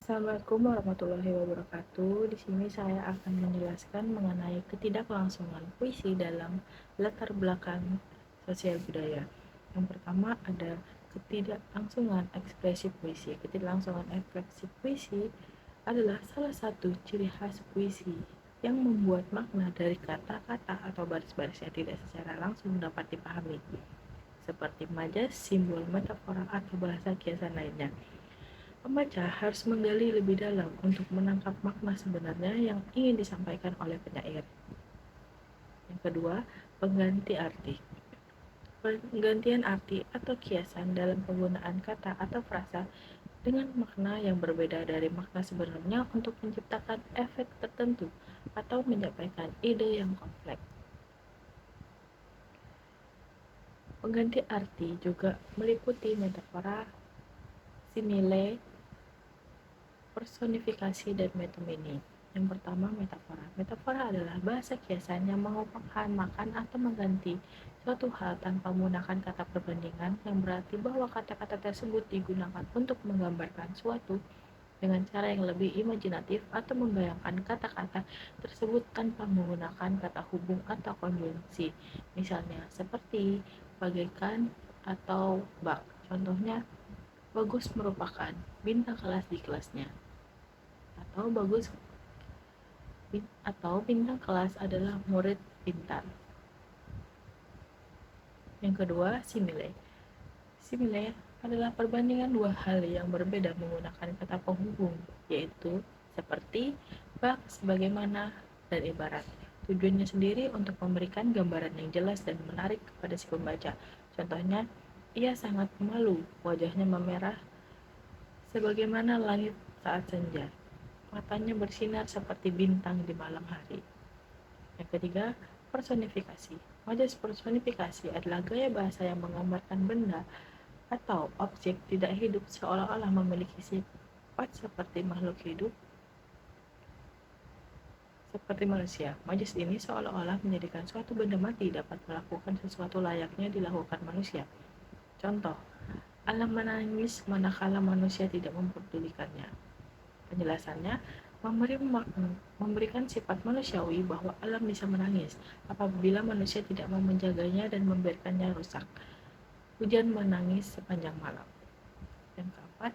Assalamualaikum warahmatullahi wabarakatuh. Di sini saya akan menjelaskan mengenai ketidaklangsungan puisi dalam latar belakang sosial budaya. Yang pertama ada ketidaklangsungan ekspresi puisi. Ketidaklangsungan ekspresi puisi adalah salah satu ciri khas puisi yang membuat makna dari kata-kata atau baris-baris yang tidak secara langsung dapat dipahami, seperti majas, simbol, metafora, atau bahasa kiasan lainnya. Pembaca harus menggali lebih dalam untuk menangkap makna sebenarnya yang ingin disampaikan oleh penyair. Yang kedua, pengganti arti. Penggantian arti atau kiasan dalam penggunaan kata atau frasa dengan makna yang berbeda dari makna sebenarnya untuk menciptakan efek tertentu atau menyampaikan ide yang kompleks. Pengganti arti juga meliputi metafora, simile, personifikasi, dan metonimi. Yang pertama, metafora. Metafora adalah bahasa kiasan yang mengumpamakan atau mengganti suatu hal tanpa menggunakan kata perbandingan, yang berarti bahwa kata-kata tersebut digunakan untuk menggambarkan suatu dengan cara yang lebih imajinatif atau membayangkan kata-kata tersebut tanpa menggunakan kata hubung atau konjungsi. Misalnya seperti bagaikan atau bak. Contohnya, bagus merupakan bintang kelas di kelasnya, atau bagus atau bintang kelas adalah murid pintar. Yang kedua, simile. Simile adalah perbandingan dua hal yang berbeda menggunakan kata penghubung, yaitu seperti, bak, sebagaimana, dan ibarat. Tujuannya sendiri untuk memberikan gambaran yang jelas dan menarik kepada si pembaca. Contohnya, ia sangat malu, wajahnya memerah sebagaimana langit saat senja. Matanya bersinar seperti bintang di malam hari. Yang ketiga, personifikasi. Majas personifikasi adalah gaya bahasa yang menggambarkan benda atau objek tidak hidup seolah-olah memiliki sifat seperti makhluk hidup seperti manusia. Majas ini seolah-olah menjadikan suatu benda mati dapat melakukan sesuatu layaknya dilakukan manusia. Contoh, alam menangis manakala manusia tidak mempedulikannya. Penjelasannya, memberikan sifat manusiawi bahwa alam bisa menangis apabila manusia tidak mau menjaganya dan membiarkannya rusak. Hujan menangis sepanjang malam. Yang keempat,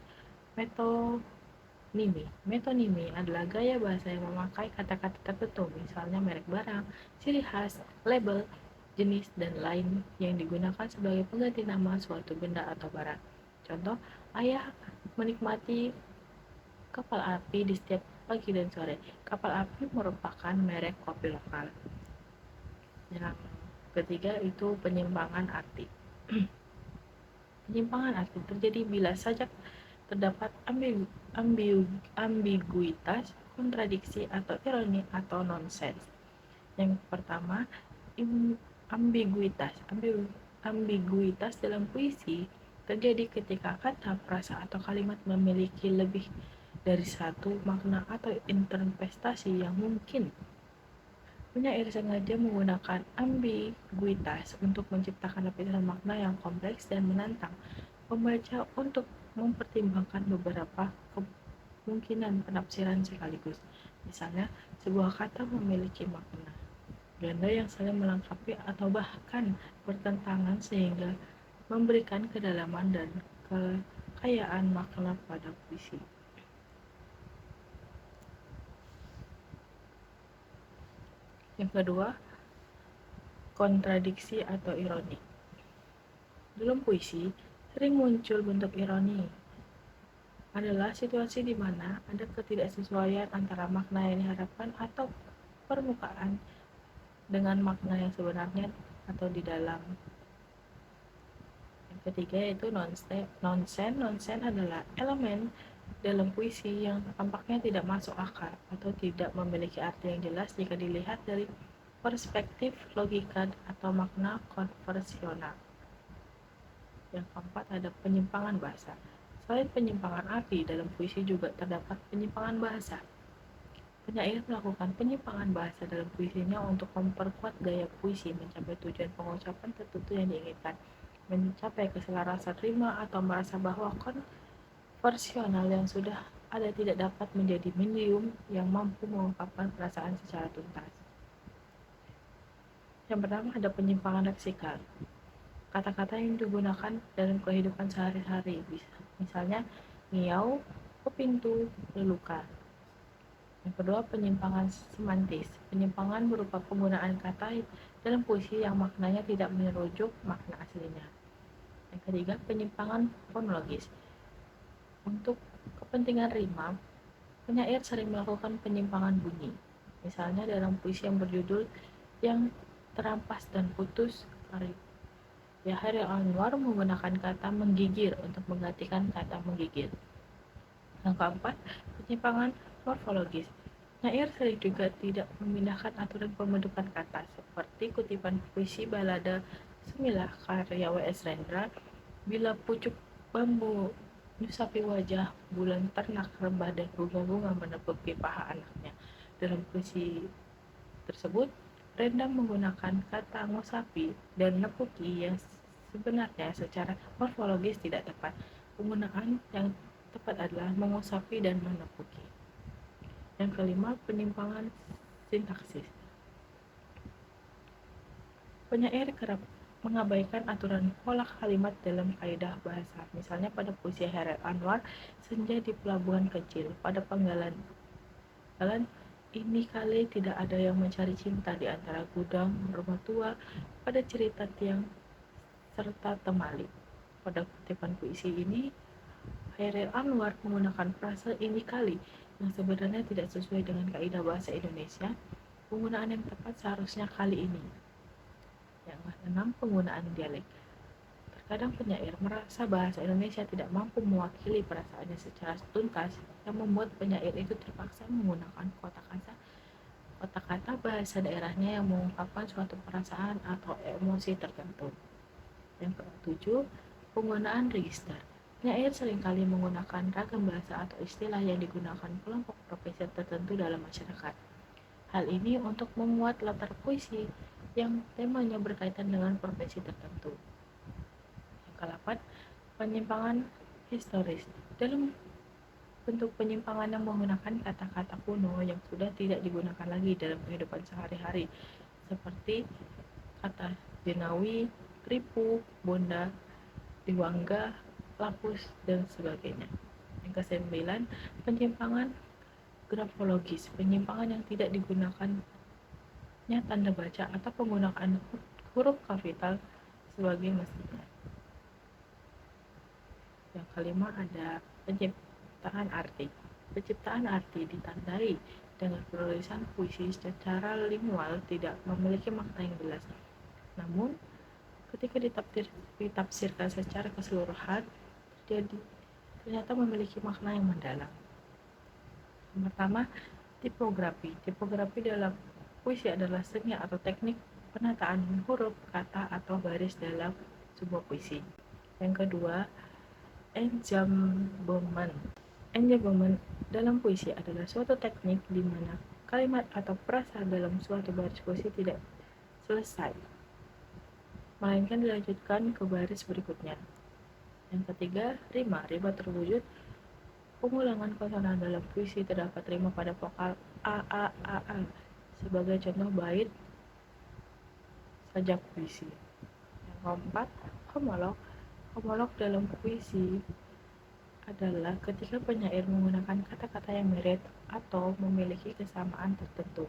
metonimi. Metonimi adalah gaya bahasa yang memakai kata-kata tertentu, misalnya merek barang, ciri khas, label, jenis, dan lain yang digunakan sebagai pengganti nama suatu benda atau barang. Contoh, ayah menikmati kapal api di setiap pagi dan sore. Kapal api merupakan merek kopi lokal. Yang ketiga itu penyimpangan arti. Penyimpangan arti terjadi bila saja terdapat ambiguitas, kontradiksi, atau ironi atau nonsens. Yang pertama, ambiguitas. Ambiguitas dalam puisi terjadi ketika kata, frasa, atau kalimat memiliki lebih dari satu makna atau interpretasi yang mungkin. Penyair sengaja menggunakan ambiguitas untuk menciptakan lapisan makna yang kompleks dan menantang pembaca untuk mempertimbangkan beberapa kemungkinan penafsiran sekaligus. Misalnya, sebuah kata memiliki makna ganda yang saling melengkapi atau bahkan bertentangan sehingga memberikan kedalaman dan kekayaan makna pada puisi. Yang kedua, kontradiksi atau ironi. Dalam puisi, sering muncul bentuk ironi. Adalah situasi di mana ada ketidaksesuaian antara makna yang diharapkan atau permukaan dengan makna yang sebenarnya atau di dalam. Yang ketiga yaitu nonsen. Nonsen adalah elemen dalam puisi yang tampaknya tidak masuk akal atau tidak memiliki arti yang jelas jika dilihat dari perspektif logika atau makna konvensional. Yang keempat ada penyimpangan bahasa. Selain penyimpangan arti, dalam puisi juga terdapat penyimpangan bahasa. Penyair melakukan penyimpangan bahasa dalam puisinya untuk memperkuat gaya puisi mencapai tujuan pengucapan tertentu yang diinginkan. mencapai keselarasan rima atau merasa bahwa konversional yang sudah ada tidak dapat menjadi medium yang mampu mengungkapkan perasaan secara tuntas. Yang pertama ada penyimpangan leksikal. Kata-kata yang digunakan dalam kehidupan sehari-hari, misalnya ngiau, kepintu, lelukan. Yang kedua, penyimpangan semantis. Penyimpangan berupa penggunaan kata dalam puisi yang maknanya tidak merujuk makna aslinya. Yang ketiga, penyimpangan fonologis. Untuk kepentingan rima, penyair sering melakukan penyimpangan bunyi. Misalnya dalam puisi yang berjudul Yang Terampas dan Putus karya Hairil Anwar menggunakan kata menggigir untuk menggantikan kata menggigit. Yang keempat, penyimpangan morfologis. Penyair sering juga tidak memindahkan aturan pembentukan kata, seperti kutipan puisi balada Semilah karya W.S. Rendra, bila pucuk bambu nyusapi wajah bulan ternak rembah dan bunga-bunga menepuki paha anaknya. Dalam puisi tersebut, Rendra menggunakan kata ngusapi dan nepuki yang sebenarnya secara morfologis tidak tepat. Penggunaan yang tepat adalah mengusapi dan menepuki. Yang kelima, penyimpangan sintaksis. Penyair kerap mengabaikan aturan pola kalimat dalam kaidah bahasa. Misalnya pada puisi Hairil Anwar, Senja di Pelabuhan Kecil. Pada penggalan ini kali tidak ada yang mencari cinta di antara gudang rumah tua, pada cerita tiang serta temali. Pada kutipan puisi ini, Hairil Anwar menggunakan frase ini kali yang sebenarnya tidak sesuai dengan kaidah bahasa Indonesia. Penggunaan yang tepat seharusnya kali ini. Yang keenam, penggunaan dialek. Terkadang penyair merasa bahasa Indonesia tidak mampu mewakili perasaannya secara tuntas, yang membuat penyair itu terpaksa menggunakan kata-kata bahasa daerahnya yang mengungkapkan suatu perasaan atau emosi tertentu. Yang ketujuh, penggunaan register. Penyair seringkali menggunakan ragam bahasa atau istilah yang digunakan kelompok profesi tertentu dalam masyarakat. Hal ini untuk memuat latar puisi yang temanya berkaitan dengan profesi tertentu. Yang ke-8, penyimpangan historis. Dalam bentuk penyimpangan yang menggunakan kata-kata kuno yang sudah tidak digunakan lagi dalam kehidupan sehari-hari, seperti kata jenawi, ripu, bonda, diwangga, lapus, dan sebagainya. Yang ke-9, penyimpangan grafologis. Penyimpangan yang tidak digunakannya tanda baca atau penggunaan huruf kapital sebagai mestinya. Yang kelima ada penciptaan arti. Penciptaan arti ditandai dengan penulisan puisi secara lingual tidak memiliki makna yang jelas. Namun, ketika ditafsirkan secara keseluruhan, ternyata memiliki makna yang mendalam. Yang pertama, tipografi. Tipografi dalam puisi adalah seni atau teknik penataan huruf, kata, atau baris dalam sebuah puisi. Yang kedua, enjambement. Enjambement dalam puisi adalah suatu teknik di mana kalimat atau frasa dalam suatu baris puisi tidak selesai, melainkan dilanjutkan ke baris berikutnya. Yang ketiga, rima. Rima terwujud pengulangan konsonan dalam puisi. Terdapat rima pada vokal a a a a sebagai contoh bait sajak puisi. Yang keempat, homolog. Homolog dalam puisi adalah ketika penyair menggunakan kata-kata yang mirip atau memiliki kesamaan tertentu.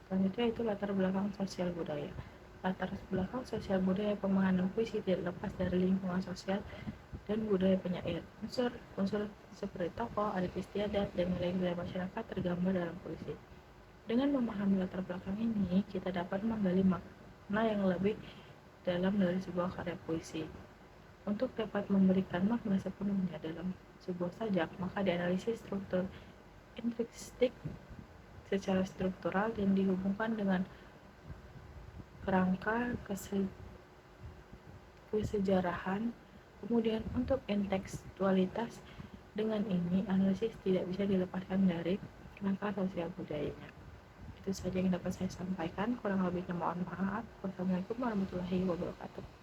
Selanjutnya itu latar belakang sosial budaya. Latar belakang sosial budaya pemahaman puisi tidak lepas dari lingkungan sosial dan budaya penyair. Unsur seperti tokoh, adat istiadat, dan nilai-nilai masyarakat tergambar dalam puisi. Dengan memahami latar belakang ini, kita dapat menggali makna yang lebih dalam dari sebuah karya puisi. Untuk dapat memberikan makna sepenuhnya dalam sebuah sajak, maka dianalisis struktur intrinsik secara struktural dan dihubungkan dengan kerangka kesejarahan. Kemudian untuk intekstualitas, dengan ini analisis tidak bisa dilepaskan dari kerangka sosial budayanya. Itu saja yang dapat saya sampaikan, kurang lebihnya mohon maaf. Wassalamualaikum warahmatullahi wabarakatuh.